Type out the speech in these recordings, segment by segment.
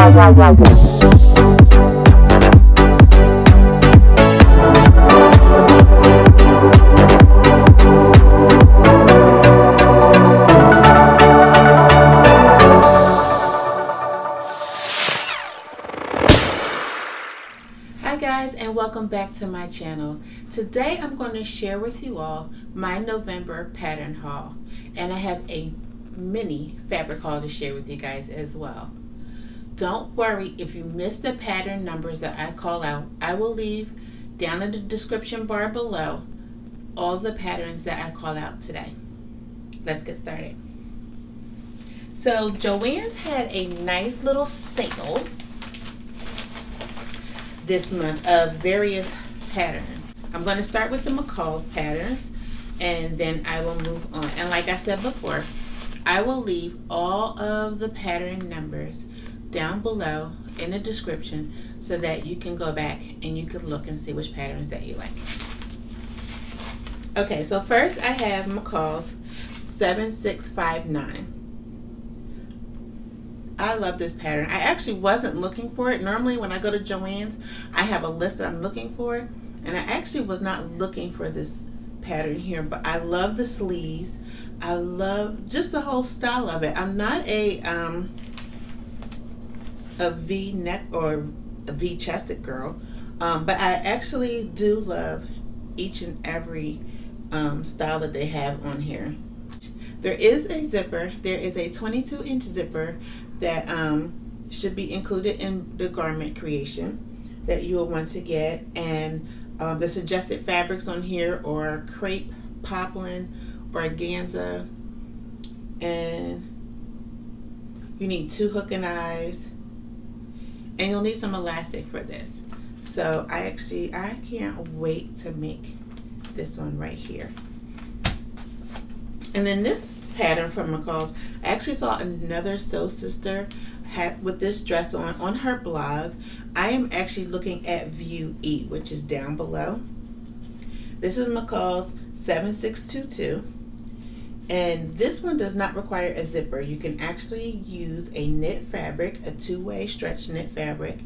Hi guys, and welcome back to my channel. Today I'm going to share with you all my November pattern haul, and I have a mini fabric haul to share with you guys as well. Don't worry if you missed the pattern numbers that I call out. I will leave down in the description bar below all the patterns that I call out today. Let's get started. So Joann's had a nice little sale this month of various patterns. I'm going to start with the McCall's patterns, and then I will move on. And like I said before, I will leave all of the pattern numbers down below in the description so that you can go back and you can look and see which patterns that you like. Okay, so first I have McCall's 7659. I love this pattern. I actually wasn't looking for it. Normally when I go to Joann's, I have a list that I'm looking for, and I actually was not looking for this pattern here, but I love the sleeves. I love just the whole style of it. I'm not a V-neck or a V-chested girl, but I actually do love each and every style that they have on here. There is a zipper. There is a 22-inch zipper that should be included in the garment creation that you will want to get, and the suggested fabrics on here are crepe, poplin, organza, and you need 2 hook and eyes, and you'll need some elastic for this. So I can't wait to make this one right here. And then this pattern from McCall's, I actually saw another Sew Sister with this dress on her blog. I am actually looking at View E, which is down below. This is McCall's 7622, and this one does not require a zipper. You can actually use a knit fabric, a 2-way stretch knit fabric,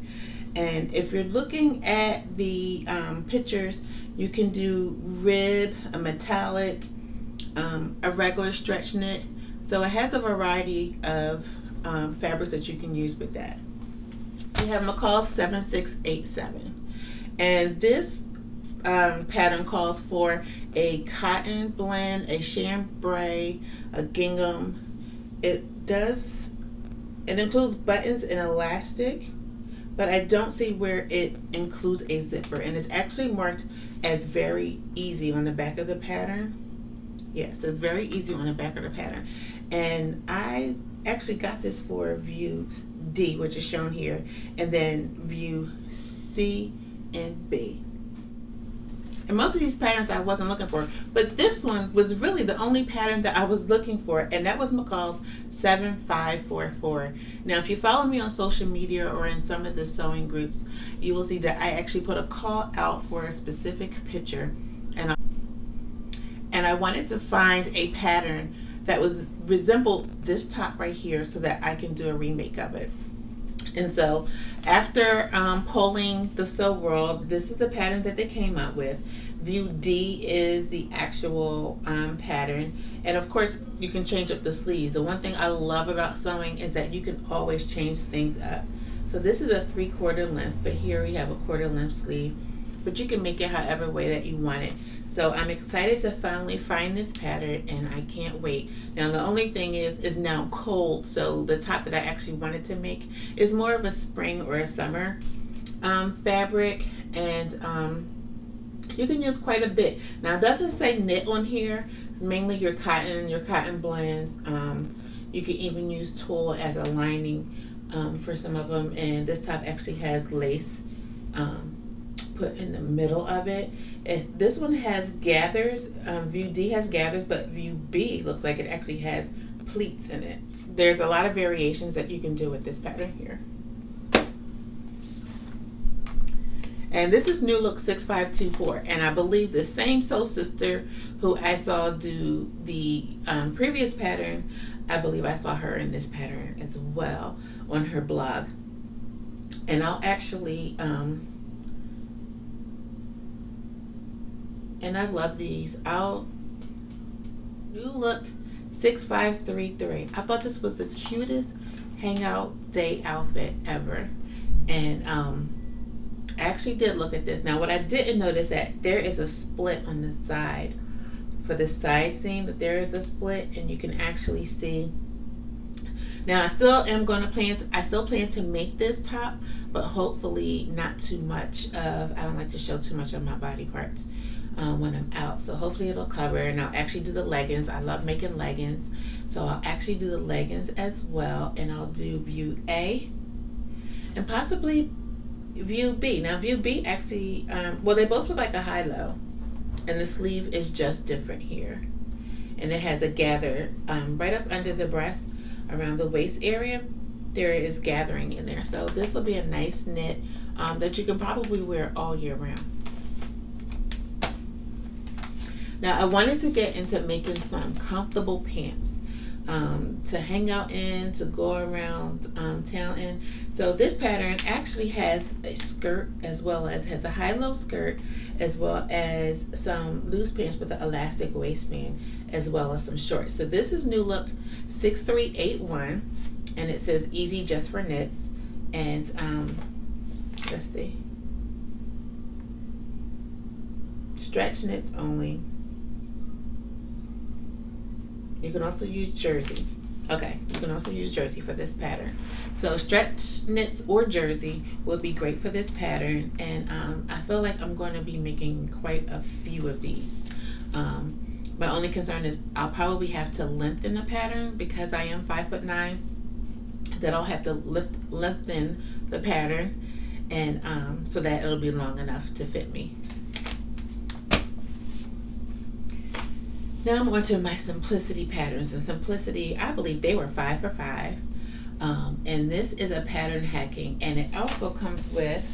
and if you're looking at the pictures, you can do rib, a metallic, a regular stretch knit. So it has a variety of fabrics that you can use with that. We have McCall's 7687, and this pattern calls for a cotton blend, a chambray, a gingham. It includes buttons and elastic, but I don't see where it includes a zipper, and it's actually marked as very easy on the back of the pattern. Yes, it's very easy on the back of the pattern. And I actually got this for View D, which is shown here, and then View C and B. And most of these patterns I wasn't looking for, but this one was really the only pattern that I was looking for, and that was McCall's 7544. Now, if you follow me on social media or in some of the sewing groups, you will see that I actually put a call out for a specific picture, and I wanted to find a pattern that resembled this top right here so that I can do a remake of it. And so after polling the Sew World, this is the pattern that they came up with. View D is the actual pattern, and of course you can change up the sleeves. The one thing I love about sewing is that you can always change things up. So this is a 3/4 length, but here we have a 1/4 length sleeve, but you can make it however way that you want it. So I'm excited to finally find this pattern, and I can't wait. Now the only thing is, it's now cold, so the top that I actually wanted to make is more of a spring or a summer fabric, and you can use quite a bit. Now it doesn't say knit on here. It's mainly your cotton blends. You can even use tulle as a lining for some of them, and this top actually has lace put in the middle of it. And this one has gathers. View D has gathers, but View B looks like it actually has pleats in it. There's a lot of variations that you can do with this pattern here. And this is New Look 6524, and I believe the same Sew Sister who I saw do the previous pattern, I believe I saw her in this pattern as well on her blog. And I'll actually, and I love these. New look 6533. I thought this was the cutest hangout day outfit ever. And I actually did look at this. Now what I didn't notice that there is a split on the side. For the side seam, that there is a split, and you can actually see. Now I still plan to make this top, but hopefully not too much of, I don't like to show too much of my body parts when I'm out. So hopefully it'll cover, and I'll actually do the leggings. I love making leggings. So I'll actually do the leggings as well, and I'll do view A and possibly view B. Now view B actually, well, they both look like a high-low, and the sleeve is just different here. And it has a gather right up under the breast, around the waist area. There is gathering in there. So this will be a nice knit that you can probably wear all year round. Now I wanted to get into making some comfortable pants to hang out in, to go around town in. So this pattern actually has a skirt, as well as has a high-low skirt, as well as some loose pants with an elastic waistband, as well as some shorts. So this is new look 6381, and it says easy just for knits. And let's see, stretch knits only. You can also use jersey. Okay, you can also use jersey for this pattern. So stretch knits or jersey would be great for this pattern, and I feel like I'm going to be making quite a few of these. My only concern is I'll probably have to lengthen the pattern because I am 5'9", that I'll have to lengthen the pattern, and so that it'll be long enough to fit me. Now I'm on to my simplicity patterns, and simplicity, I believe they were 5 for 5. And this is a pattern hacking, and it also comes with,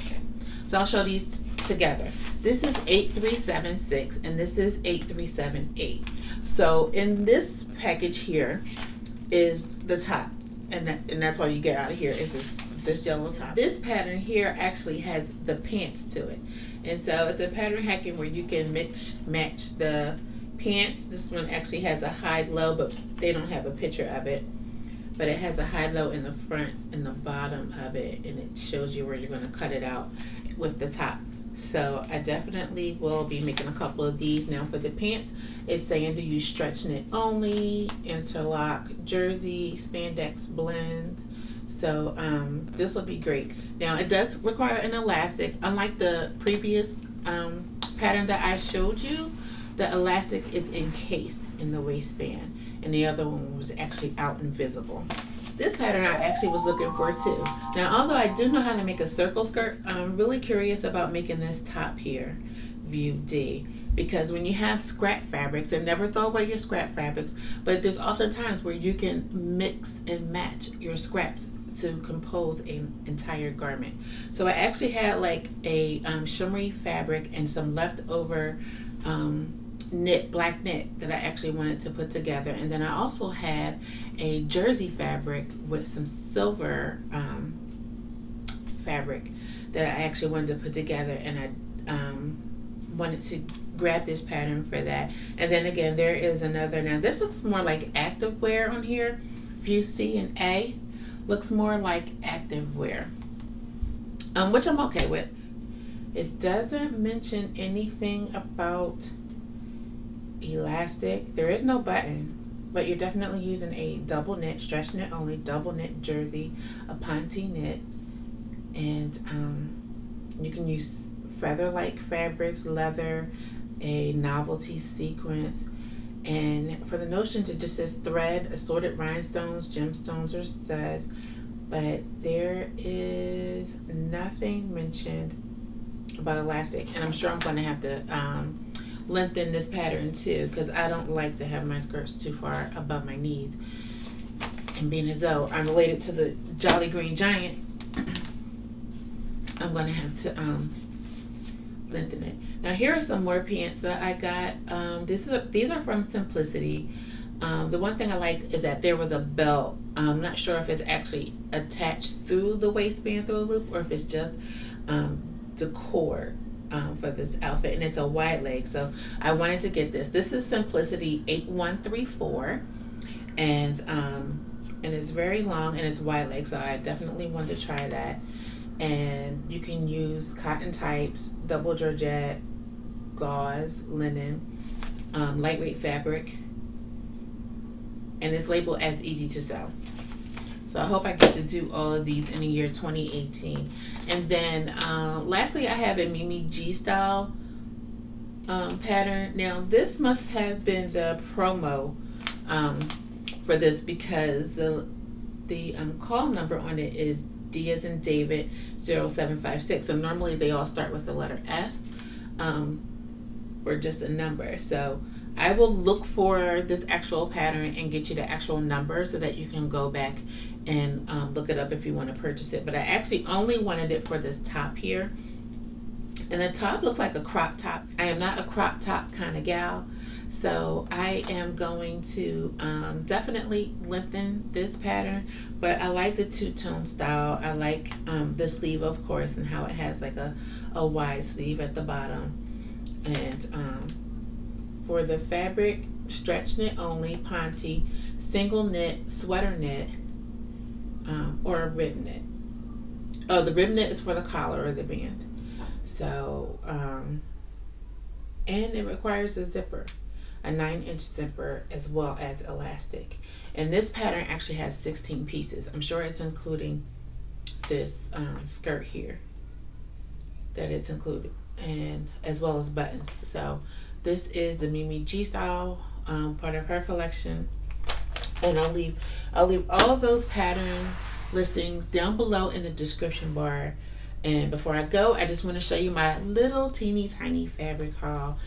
okay, so I'll show these together. This is 8376 and this is 8378. So in this package here is the top, and that's all you get out of here is this yellow top. This pattern here actually has the pants to it, and so it's a pattern hacking where you can match the pants. This one actually has a high-low, but they don't have a picture of it, but it has a high-low in the front and the bottom of it, and it shows you where you're going to cut it out with the top. So I definitely will be making a couple of these. Now for the pants, it's saying to use stretch knit only, interlock, jersey, spandex blend. So this will be great. Now it does require an elastic. Unlike the previous pattern that I showed you, the elastic is encased in the waistband, and the other one was actually out and visible. This pattern I actually was looking for too. Now although I do know how to make a circle skirt, I'm really curious about making this top here, view D. Because when you have scrap fabrics, and never throw away your scrap fabrics, but there's often times where you can mix and match your scraps to compose an entire garment. So I actually had like a shimmery fabric and some leftover black knit that I actually wanted to put together, and then I also had a jersey fabric with some silver fabric that I actually wanted to put together, and I wanted to grab this pattern for that. And then again, there is another. Now this looks more like active wear on here. View C and A looks more like active wear, which I'm okay with. It doesn't mention anything about elastic. There is no button, but you're definitely using a double knit, stretch knit only, double knit jersey, a ponte knit, and you can use feather-like fabrics, leather, a novelty sequence. And for the notions, it just says thread, assorted rhinestones, gemstones, or studs, but there is nothing mentioned about elastic. And I'm sure I'm going to have to lengthen this pattern too, because I don't like to have my skirts too far above my knees. And being as though I'm related to the Jolly Green Giant, I'm going to have to lengthen it. Now here are some more pants that I got. These are from Simplicity. The one thing I liked is that there was a belt. I'm not sure if it's actually attached through the waistband through a loop, or if it's just decor for this outfit, and it's a wide leg, so I wanted to get this. This is Simplicity 8134, and it's very long and it's wide leg, so I definitely wanted to try that. And you can use cotton types, double georgette, gauze, linen, lightweight fabric, and it's labeled as easy to sew. So I hope I get to do all of these in the year 2018. And then lastly, I have a Mimi G style pattern. Now this must have been the promo for this, because the call number on it is D as in David 0756. So normally they all start with the letter S or just a number. So I will look for this actual pattern and get you the actual number so that you can go back and look it up if you want to purchase it. But I actually only wanted it for this top here. And the top looks like a crop top. I am not a crop top kind of gal, so I am going to definitely lengthen this pattern. But I like the two-tone style. I like the sleeve, of course, and how it has like a wide sleeve at the bottom. And for the fabric, stretch knit only, ponte, single knit, sweater knit, or a rib knit. Oh, the rib knit is for the collar or the band. So, and it requires a zipper, a 9-inch zipper, as well as elastic. And this pattern actually has 16 pieces. I'm sure it's including this skirt here that it's included, and as well as buttons. So this is the Mimi G style part of her collection, and I'll leave all of those pattern listings down below in the description bar. And before I go, I just want to show you my little teeny tiny fabric haul.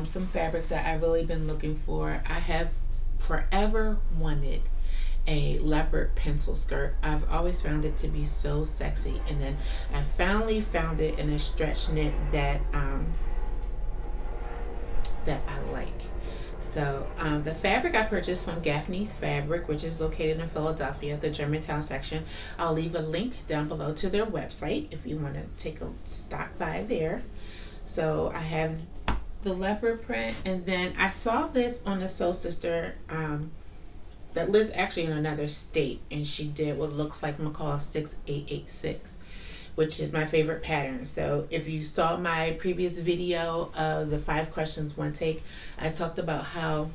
Some fabrics that I've really been looking for. I have forever wanted a leopard pencil skirt. I've always found it to be so sexy, and then I finally found it in a stretch knit that I like. So the fabric I purchased from Gaffney's Fabric, which is located in Philadelphia, the Germantown section. I'll leave a link down below to their website if you want to take a stop by there. So I have the leopard print, and then I saw this on the Soul Sister that lives actually in another state, and she did what looks like McCall 6886, which is my favorite pattern. So if you saw my previous video of the 5 questions, 1 take, I talked about how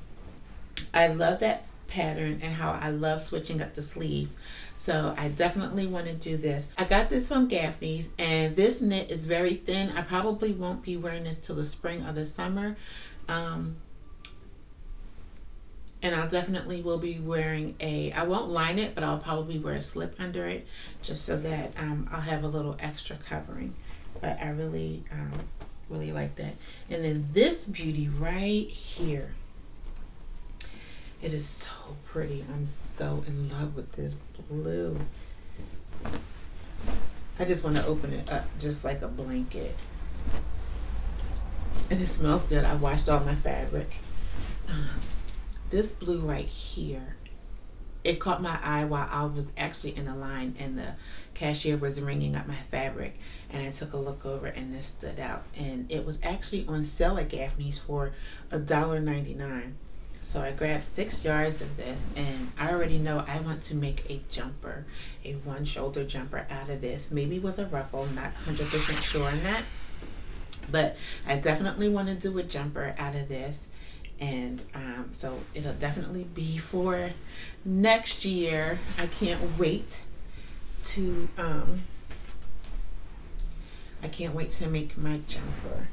I love that pattern and how I love switching up the sleeves. So I definitely want to do this. I got this from Gaffney's, and this knit is very thin. I probably won't be wearing this till the spring or the summer. And I'll definitely will be wearing I won't line it, but I'll probably wear a slip under it just so that I'll have a little extra covering. But I really, really like that. And then this beauty right here. It is so pretty. I'm so in love with this blue. I just want to open it up just like a blanket. And it smells good. I washed all my fabric. This blue right here, it caught my eye while I was actually in a line and the cashier was ringing up my fabric, and I took a look over and this stood out, and it was actually on sale at Gaffney's for $1.99. So I grabbed 6 yards of this, and I already know I want to make a jumper, a 1-shoulder jumper out of this, maybe with a ruffle. Not 100% sure on that, but I definitely want to do a jumper out of this. And so it'll definitely be for next year. I can't wait to make my jumper.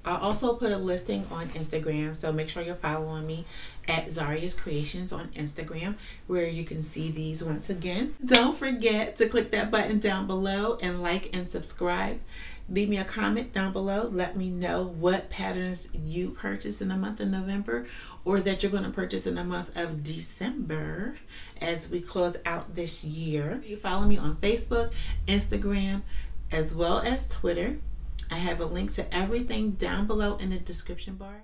I'll also put a listing on Instagram, so make sure you're following me at Zariah's Creations on Instagram, where you can see these once again. Don't forget to click that button down below and like and subscribe. Leave me a comment down below. Let me know what patterns you purchased in the month of November, or that you're going to purchase in the month of December as we close out this year. You follow me on Facebook, Instagram, as well as Twitter. I have a link to everything down below in the description bar.